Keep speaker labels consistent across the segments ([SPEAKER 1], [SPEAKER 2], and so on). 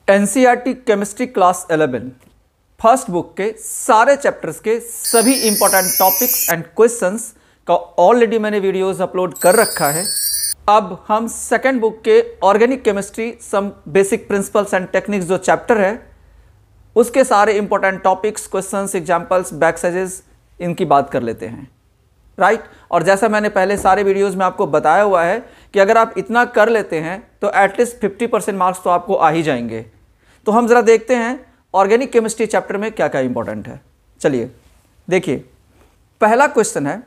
[SPEAKER 1] NCERT chemistry class 11 first book के सारे chapters के सभी इंपॉर्टेंट टॉपिक्स एंड क्वेश्चंस का ऑलरेडी मैंने वीडियोस अपलोड कर रखा है। अब हम सेकेंड बुक के organic chemistry some basic principles and techniques जो चैप्टर है उसके सारे इंपॉर्टेंट टॉपिक्स, क्वेश्चंस, एग्जांपल्स, बैकसेजेस इनकी बात कर लेते हैं, राइट। और जैसा मैंने पहले सारे वीडियोस में आपको बताया हुआ है कि अगर आप इतना कर लेते हैं तो एटलीस्ट 50% मार्क्स तो आपको आ ही जाएंगे। तो हम जरा देखते हैं ऑर्गेनिक केमिस्ट्री चैप्टर में क्या क्या इंपॉर्टेंट है। चलिए देखिए, पहला क्वेश्चन है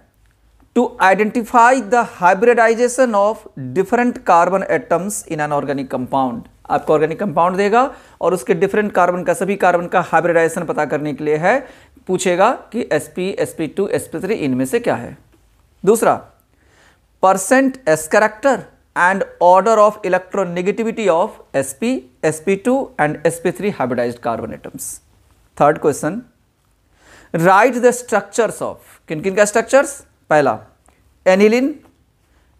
[SPEAKER 1] to identify the hybridization of different carbon atoms in an organic compound. आपको ऑर्गेनिक कंपाउंड देगा और उसके डिफरेंट कार्बन का, सभी कार्बन का हाइब्रिडाइजेशन पता करने के लिए है, पूछेगा कि sp, sp2, sp3 इनमें से क्या है। दूसरा, percent s character and order of electronegativity of sp, sp2 and sp3 hybridized carbon atoms. Third question, write the structures of, किन किन का स्ट्रक्चर्स, पहला aniline,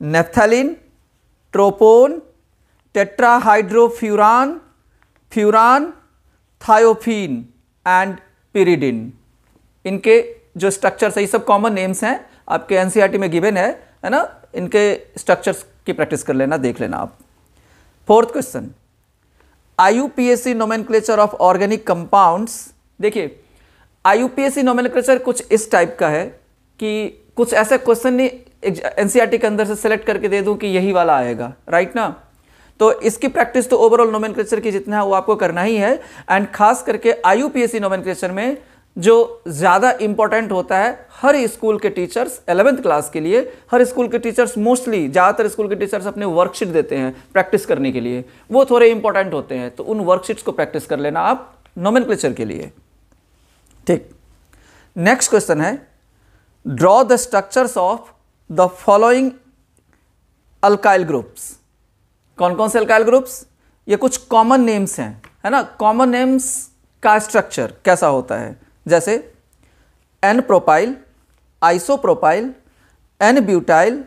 [SPEAKER 1] naphthalene, tropone, tetrahydrofuran, furan, thiophene and pyridine. इनके जो स्ट्रक्चर्स है ये सब common names हैं, आपके एनसीईआरटी में गिवन है ना। इनके स्ट्रक्चर्स की प्रैक्टिस कर लेना, देख लेना आप। Fourth question, IUPAC nomenclature of organic compounds. देखिए आईयूपीएसी नोमेनक्लेचर कुछ इस टाइप का है कि कुछ ऐसा क्वेश्चन नहीं एनसीईआरटी के अंदर से सेलेक्ट करके दे दूं कि यही वाला आएगा, राइट ना। तो इसकी प्रैक्टिस तो ओवरऑल नोमेनक्लेचर की जितना है वो आपको करना ही है। एंड खास करके आईयूपीएसी नोमेनक्लेचर में जो ज़्यादा इंपॉर्टेंट होता है, हर स्कूल के टीचर्स 11th क्लास के लिए, हर स्कूल के टीचर्स मोस्टली, ज़्यादातर स्कूल के टीचर्स अपने वर्कशीट देते हैं प्रैक्टिस करने के लिए, वो थोड़े इंपॉर्टेंट होते हैं। तो उन वर्कशीट्स को प्रैक्टिस कर लेना आप नोमेनक्लेचर के लिए, ठीक। नेक्स्ट क्वेश्चन है, draw the structures of the following alkyl groups. कौन कौन से अल्काइल ग्रुप्स, ये कुछ कॉमन नेम्स हैं, है ना। कॉमन नेम्स का स्ट्रक्चर कैसा होता है, जैसे n propyl, isopropyl, n butyl,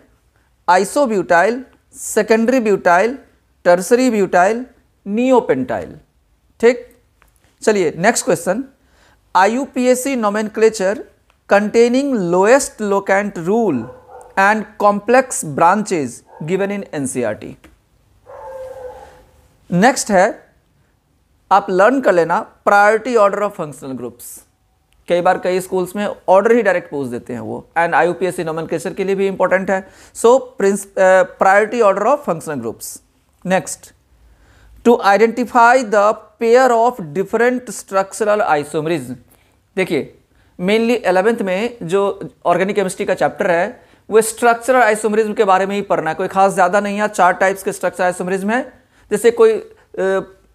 [SPEAKER 1] isobutyl, secondary butyl, tertiary butyl, neopentyl, ठीक। चलिए next question, IUPAC nomenclature containing lowest locant rule and complex branches given in NCERT। Next है, आप लर्न कर लेना priority order of functional groups. कई बार कई schools में order ही direct पूछ देते हैं वो, एंड आईयूपीएसी नोमेनक्लेचर के लिए भी इंपॉर्टेंट है। So priority order of functional groups. Next, to identify the pair of different structural isomerism. देखिए मेनली 11th में जो ऑर्गेनिक केमिस्ट्री का चैप्टर है वो स्ट्रक्चरल आइसोमरिज्म के बारे में ही पढ़ना है, कोई खास ज़्यादा नहीं है। 4 टाइप्स के स्ट्रक्चरल आइसोमरिज्म है। जैसे कोई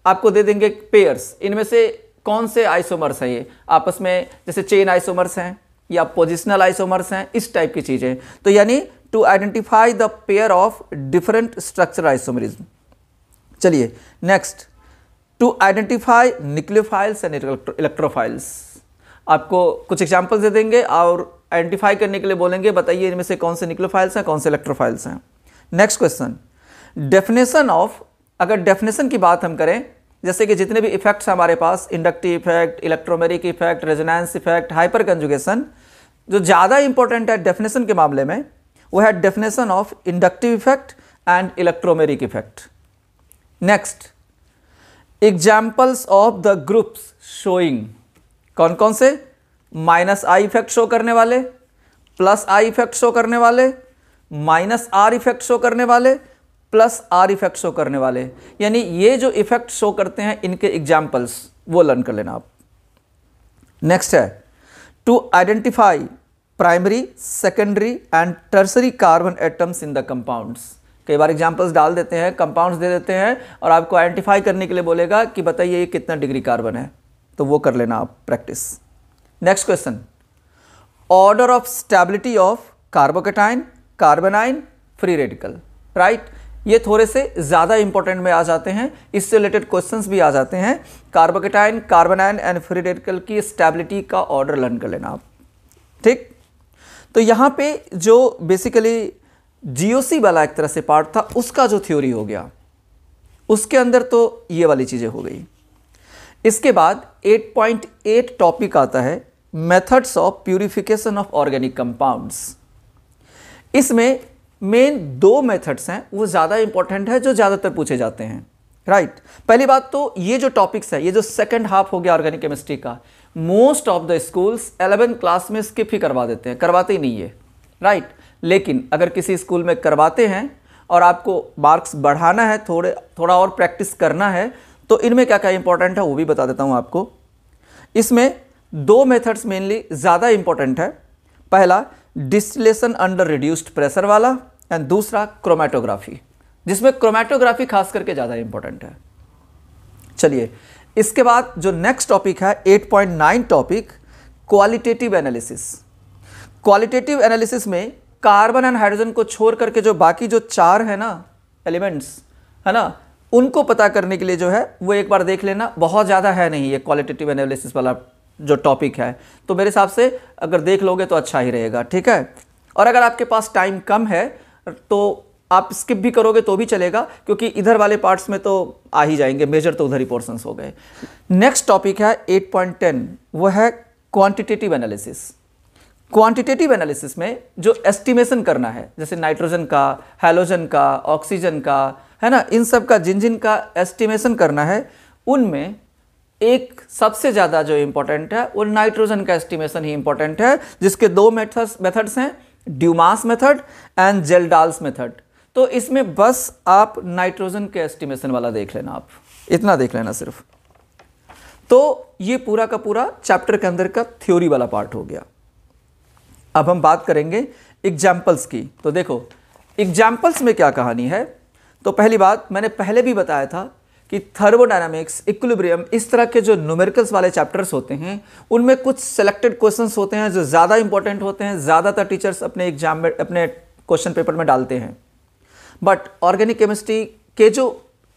[SPEAKER 1] आपको दे देंगे पेयर्स, इनमें से कौन से आइसोमर्स हैं ये आपस में, जैसे चेन आइसोमर्स हैं या पोजिशनल आइसोमर्स हैं, इस टाइप की चीज़ें। तो यानी to identify the pair of different structural isomerism. चलिए next, to identify nucleophiles and electrophiles. आपको कुछ एग्जांपल्स दे देंगे और आइडेंटिफाई करने के लिए बोलेंगे, बताइए इनमें से कौन से न्यूक्लियोफाइल्स हैं, कौन से इलेक्ट्रोफाइल्स हैं। नेक्स्ट क्वेश्चन, डेफिनेशन ऑफ, अगर डेफिनेशन की बात हम करें, जैसे कि जितने भी इफेक्ट्स हमारे पास, inductive effect, electromeric effect, resonance effect, hyperconjugation, जो ज़्यादा इंपॉर्टेंट है डेफिनेशन के मामले में वो है definition of inductive effect and electromeric effect. Next, examples of the groups showing, कौन कौन से, माइनस आई इफेक्ट शो करने वाले, प्लस आई इफेक्ट शो करने वाले, माइनस आर इफेक्ट शो करने वाले, प्लस आर इफेक्ट शो करने वाले। यानी ये जो इफेक्ट शो करते हैं इनके एग्जाम्पल्स वो लर्न कर लेना आप। नेक्स्ट है, to identify primary, secondary and tertiary carbon atoms in the compounds. कई बार एग्जाम्पल्स डाल देते हैं, कंपाउंड्स दे देते हैं और आपको आइडेंटिफाई करने के लिए बोलेगा कि बताइए ये कितना डिग्री कार्बन है, तो वो कर लेना आप practice. Next question, order of stability of carbocation, carbanion, free radical, right. ये थोड़े से ज़्यादा इंपॉर्टेंट में आ जाते हैं, इससे रिलेटेड क्वेश्चंस भी आ जाते हैं। कार्बोकेटाइन, कार्बोनाइन एंड फ्री रेडिकल की स्टेबिलिटी का ऑर्डर लर्न कर लेना आप, ठीक। तो यहाँ पे जो बेसिकली जीओसी वाला एक तरह से पार्ट था उसका जो थ्योरी हो गया, उसके अंदर तो ये वाली चीज़ें हो गई। इसके बाद 8.8 टॉपिक आता है methods of purification of organic compounds. इसमें मेन 2 मेथड्स हैं, वो ज़्यादा इंपॉर्टेंट है, जो ज़्यादातर पूछे जाते हैं, राइट। पहली बात तो ये जो टॉपिक्स है, ये जो सेकंड हाफ हो गया ऑर्गेनिक केमिस्ट्री का, most of the schools 11th class में स्किप ही करवा देते हैं, करवाते ही नहीं है, राइट। लेकिन अगर किसी स्कूल में करवाते हैं और आपको मार्क्स बढ़ाना है, थोड़ा और प्रैक्टिस करना है, तो इनमें क्या क्या इंपॉर्टेंट है वो भी बता देता हूँ आपको। इसमें 2 मेथड्स मेनली ज़्यादा इंपॉर्टेंट है। पहला डिस्टिलेशन अंडर रिड्यूस्ड प्रेशर वाला, एंड दूसरा क्रोमेटोग्राफी, जिसमें क्रोमेटोग्राफी खास करके ज़्यादा इंपॉर्टेंट है। चलिए, इसके बाद जो नेक्स्ट टॉपिक है 8.9 topic, qualitative analysis. Qualitative analysis में कार्बन एंड हाइड्रोजन को छोड़ करके जो बाकी जो 4 है ना एलिमेंट्स, है ना, उनको पता करने के लिए जो है वो एक बार देख लेना। बहुत ज़्यादा है नहीं ये क्वालिटेटिव एनालिसिस वाला जो टॉपिक है, तो मेरे हिसाब से अगर देख लोगे तो अच्छा ही रहेगा, ठीक है। और अगर आपके पास टाइम कम है तो आप स्किप भी करोगे तो भी चलेगा, क्योंकि इधर वाले पार्ट्स में तो आ ही जाएंगे, मेजर तो उधर ही पोर्शंस हो गए। नेक्स्ट टॉपिक है 8.10, वो है क्वांटिटेटिव एनालिसिस। क्वांटिटेटिव एनालिसिस में जो एस्टिमेशन करना है, जैसे नाइट्रोजन का, हैलोजन का, ऑक्सीजन का, है ना, इन सब का जिन जिन का एस्टिमेशन करना है, उनमें एक सबसे ज़्यादा जो इंपॉर्टेंट है वो नाइट्रोजन का एस्टिमेशन ही इंपॉर्टेंट है, जिसके 2 मेथड्स हैं, ड्यूमास मेथड एंड जेल्डाल्स मेथड। तो इसमें बस आप नाइट्रोजन के एस्टिमेशन वाला देख लेना, आप इतना देख लेना सिर्फ। तो ये पूरा का पूरा चैप्टर के अंदर का थ्योरी वाला पार्ट हो गया। अब हम बात करेंगे एग्जाम्पल्स की। तो देखो एग्जाम्पल्स में क्या कहानी है। तो पहली बात, मैंने पहले भी बताया था कि थर्मोडायनामिक्स, इक्विलिब्रियम, इस तरह के जो न्यूमेरिकल्स वाले चैप्टर्स होते हैं, उनमें कुछ सेलेक्टेड क्वेश्चंस होते हैं जो ज़्यादा इंपॉर्टेंट होते हैं, ज़्यादातर टीचर्स अपने एग्जाम में, अपने क्वेश्चन पेपर में डालते हैं। बट ऑर्गेनिक केमिस्ट्री के जो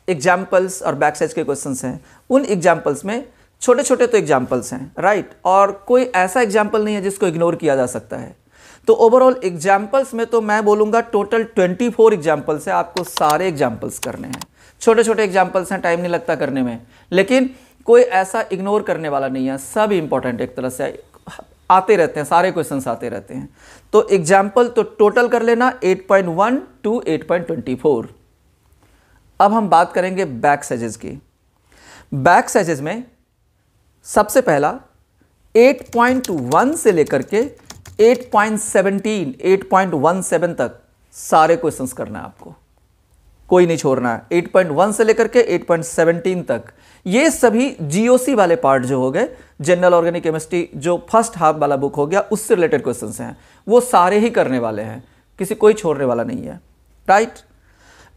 [SPEAKER 1] एग्जाम्पल्स और बैकसाइज के क्वेश्चंस हैं, उन एग्जाम्पल्स में छोटे छोटे तो एग्जाम्पल्स हैं, राइट, और कोई ऐसा एग्जाम्पल नहीं है जिसको इग्नोर किया जा सकता है। तो ओवरऑल एग्जाम्पल्स में तो मैं बोलूँगा टोटल 24 एग्जाम्पल्स है, आपको सारे एग्जाम्पल्स करने हैं। छोटे छोटे एग्जाम्पल्स हैं, टाइम नहीं लगता करने में, लेकिन कोई ऐसा इग्नोर करने वाला नहीं है, सब इंपॉर्टेंट एक तरह से आते रहते हैं, सारे क्वेश्चंस आते रहते हैं। तो एग्जाम्पल तो टोटल कर लेना 8.1 to 8.24। अब हम बात करेंगे बैक सैजेस की। बैक सैजेस में सबसे पहला 8.1 से लेकर के 8.17 8.17 तक सारे क्वेश्चंस करना है आपको, कोई नहीं छोड़ना है। 8.1 से लेकर के 8.17 तक ये सभी जीओसी वाले पार्ट जो हो गए, जनरल ऑर्गेनिक केमिस्ट्री जो फर्स्ट हाफ वाला बुक हो गया, उससे रिलेटेड क्वेश्चंस हैं, वो सारे ही करने वाले हैं, कोई छोड़ने वाला नहीं है, राइट।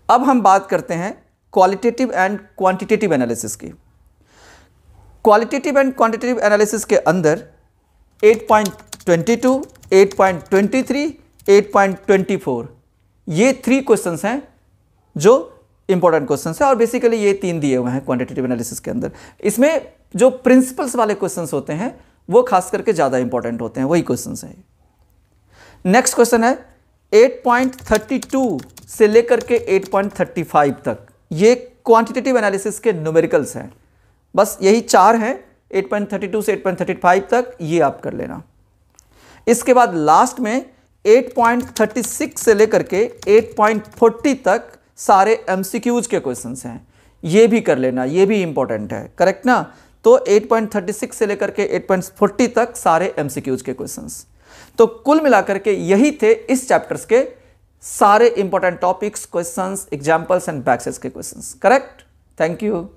[SPEAKER 1] अब हम बात करते हैं क्वालिटेटिव एंड क्वांटिटेटिव एनालिसिस की। क्वालिटेटिव एंड क्वांटिटेटिव एनालिसिस के अंदर 8.22, 8.23, 8.24 ये 3 क्वेश्चंस हैं जो इंपॉर्टेंट क्वेश्चंस है, और बेसिकली ये 3 दिए हुए हैं क्वांटिटेटिव एनालिसिस के अंदर। इसमें जो प्रिंसिपल्स वाले क्वेश्चंस होते हैं वो खास करके ज़्यादा इंपॉर्टेंट होते हैं, वही क्वेश्चंस हैं। नेक्स्ट क्वेश्चन है 8.32 से लेकर के 8.35 तक, ये क्वांटिटेटिव एनालिसिस के न्यूमेरिकल्स हैं। बस यही 4 हैं, 8.32 से 8.35 तक, ये आप कर लेना। इसके बाद लास्ट में 8.36 से लेकर के 8.40 तक सारे एमसीक्यूज के क्वेश्चंस हैं, ये भी कर लेना, ये भी इंपॉर्टेंट है, करेक्ट ना। तो 8.36 से लेकर के 8.40 तक सारे एमसीक्यूज के क्वेश्चंस। तो कुल मिलाकर के यही थे इस चैप्टर्स के सारे important topics, questions, examples and बैकसेस के क्वेश्चंस, करेक्ट। Thank you.